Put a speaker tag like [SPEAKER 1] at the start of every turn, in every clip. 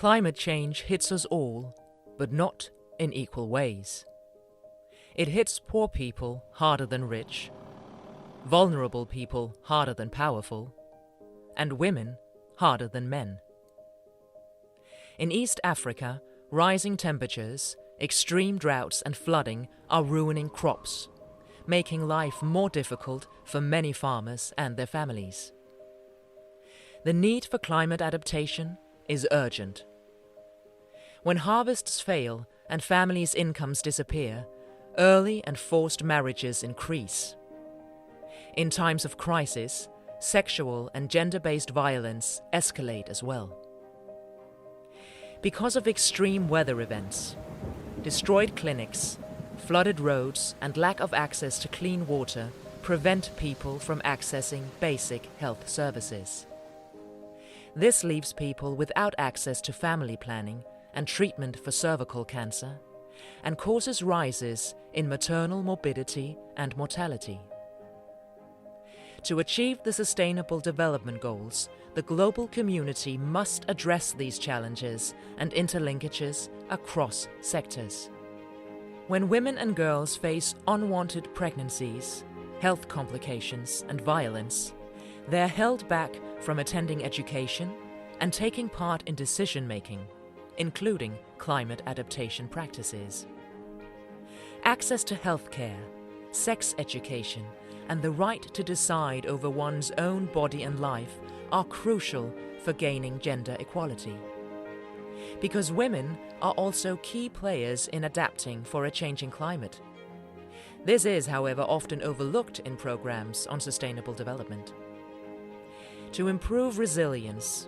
[SPEAKER 1] Climate change hits us all, but not in equal ways. It hits poor people harder than rich, vulnerable people harder than powerful, and women harder than men. In East Africa, rising temperatures, extreme droughts and flooding are ruining crops, making life more difficult for many farmers and their families. The need for climate adaptation is urgent. When harvests fail and families' incomes disappear, early and forced marriages increase. In times of crisis, sexual and gender-based violence escalate as well. Because of extreme weather events, destroyed clinics, flooded roads, and lack of access to clean water prevent people from accessing basic health services. This leaves people without access to family planning and treatment for cervical cancer, and causes rises in maternal morbidity and mortality. To achieve the Sustainable Development Goals, the global community must address these challenges and interlinkages across sectors. When women and girls face unwanted pregnancies, health complications, and violence, they are held back from attending education and taking part in decision-making, including climate adaptation practices. Access to healthcare, sex education, and the right to decide over one's own body and life are crucial for gaining gender equality. Because women are also key players in adapting for a changing climate. This is, however, often overlooked in programs on sustainable development. To improve resilience,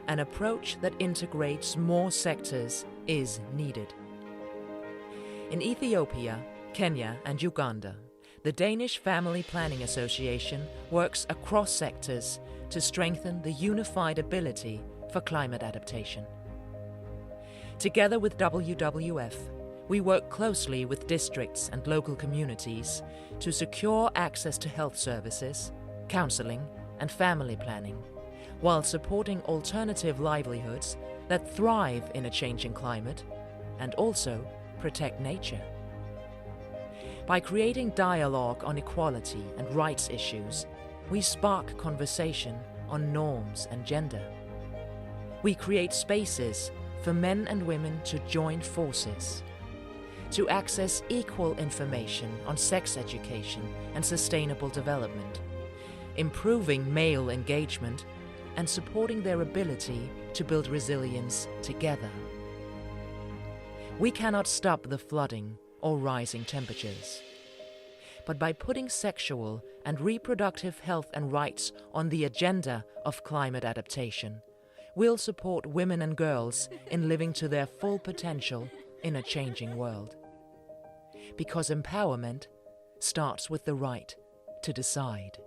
[SPEAKER 1] an approach that integrates more sectors is needed. In Ethiopia, Kenya, and Uganda, the Danish Family Planning Association works across sectors to strengthen the unified ability for climate adaptation. Together with WWF, we work closely with districts and local communities to secure access to health services, counseling, and family planning, while supporting alternative livelihoods that thrive in a changing climate and also protect nature. By creating dialogue on equality and rights issues, we spark conversation on norms and gender. We create spaces for men and women to join forces, to access equal information on sex education and sustainable development, improving male engagement and supporting their ability to build resilience together. We cannot stop the flooding or rising temperatures, but by putting sexual and reproductive health and rights on the agenda of climate adaptation, we'll support women and girls in living to their full potential in a changing world. Because empowerment starts with the right to decide.